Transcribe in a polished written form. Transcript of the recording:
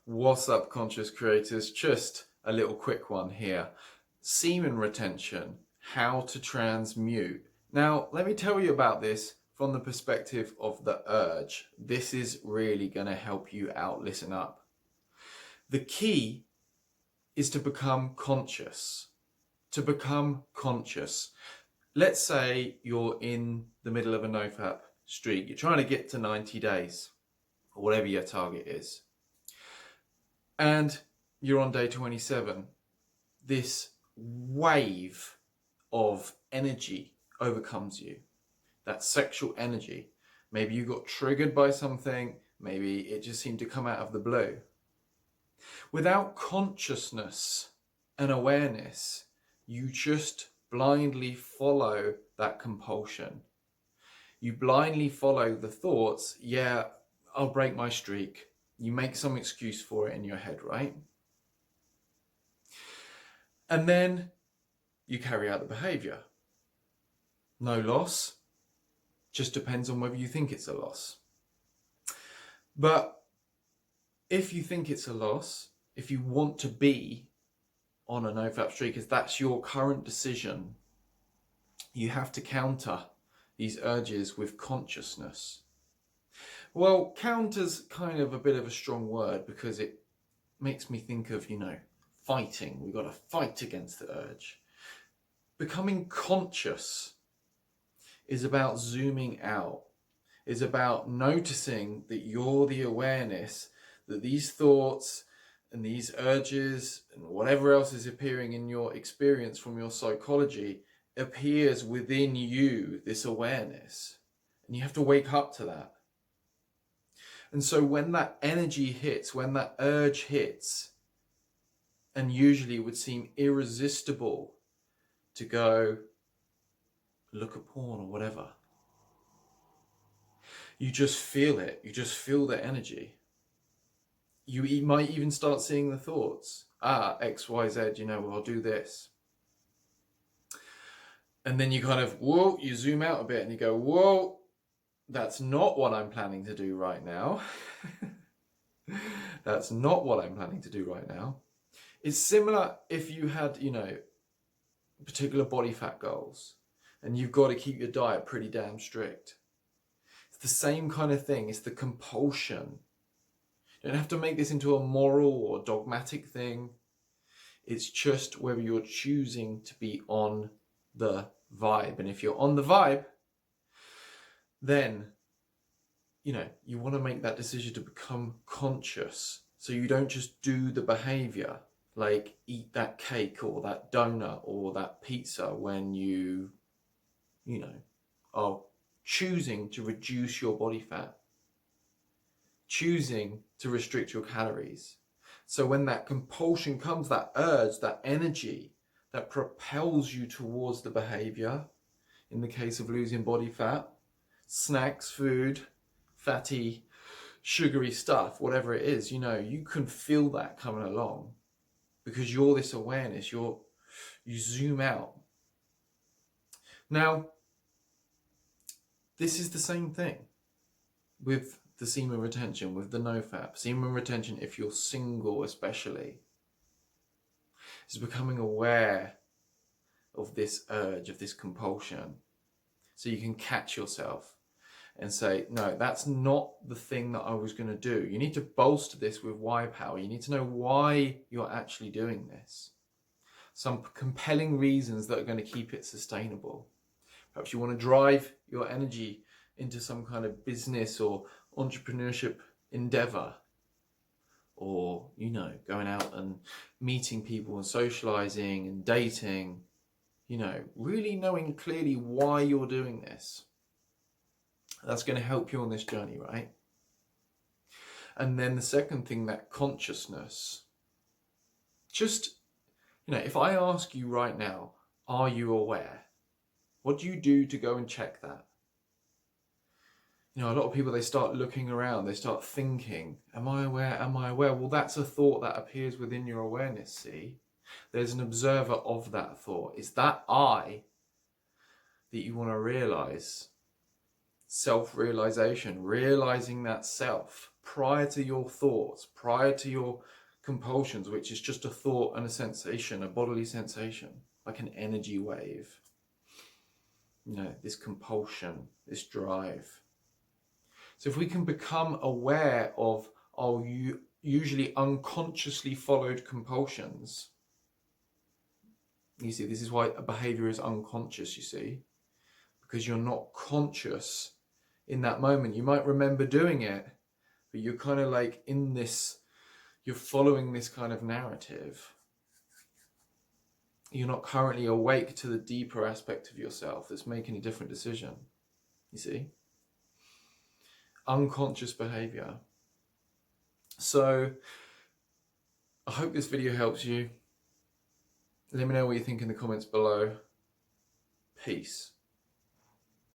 What's up, conscious creators? Just a little quick one here. Semen retention, how to transmute. Now, let me tell you about this from the perspective of the urge. This is really going to help you out. Listen up. The key is to become conscious. To become conscious. Let's say you're in the middle of a nofap streak. You're trying to get to 90 days, or whatever your target is. And you're on day 27. This wave of energy overcomes you. That sexual energy. Maybe you got triggered by something. Maybe it just seemed to come out of the blue. Without consciousness and awareness, you just blindly follow that compulsion. You blindly follow the thoughts, yeah, I'll break my streak. You make some excuse for it in your head, right? And then you carry out the behavior. No loss, just depends on whether you think it's a loss. But if you think it's a loss, if you want to be on a nofap streak, as that's your current decision, you have to counter these urges with consciousness. Well, counter's kind of a bit of a strong word because it makes me think of, fighting. We've got to fight against the urge. Becoming conscious is about zooming out. Is about noticing that you're the awareness that these thoughts and these urges and whatever else is appearing in your experience from your psychology appears within you, this awareness. And you have to wake up to that. And so when that energy hits, when that urge hits, and usually it would seem irresistible to go look at porn or whatever, you just feel it. You just feel the energy. You might even start seeing the thoughts. X, Y, Z, I'll do this. And then you kind of, you zoom out a bit and you go, whoa, that's not what I'm planning to do right now. That's not what I'm planning to do right now. It's similar if you had, particular body fat goals and you've got to keep your diet pretty damn strict. It's the same kind of thing. It's the compulsion. You don't have to make this into a moral or dogmatic thing. It's just whether you're choosing to be on the vibe. And if you're on the vibe, then, you want to make that decision to become conscious. So you don't just do the behavior, like eat that cake or that donut or that pizza when you are choosing to reduce your body fat, choosing to restrict your calories. So when that compulsion comes, that urge, that energy that propels you towards the behavior, in the case of losing body fat, snacks, food, fatty, sugary stuff, whatever it is, you can feel that coming along because you're this awareness, you zoom out. Now, this is the same thing with the semen retention, with the nofap. Semen retention, if you're single especially, is becoming aware of this urge, of this compulsion, so you can catch yourself and say, no, that's not the thing that I was going to do. You need to bolster this with why power. You need to know why you're actually doing this. Some compelling reasons that are going to keep it sustainable. Perhaps you want to drive your energy into some kind of business or entrepreneurship endeavor, or, going out and meeting people and socializing and dating, really knowing clearly why you're doing this. That's going to help you on this journey, right? And then the second thing, that consciousness. Just, if I ask you right now, are you aware? What do you do to go and check that? A lot of people, they start looking around, they start thinking, am I aware? Am I aware? Well, that's a thought that appears within your awareness, see? There's an observer of that thought. It's that I that you want to realize. self-realization, realizing that self prior to your thoughts, prior to your compulsions, which is just a thought and a sensation, a bodily sensation, like an energy wave. You know, this compulsion, this drive. So if we can become aware of our usually unconsciously followed compulsions, you see, this is why a behavior is unconscious, you see, because you're not conscious in that moment. You might remember doing it, but you're kind of like in this, you're following this kind of narrative. You're not currently awake to the deeper aspect of yourself that's making a different decision, you see. Unconscious behavior. So I hope this video helps you. Let me know what you think in the comments below. Peace.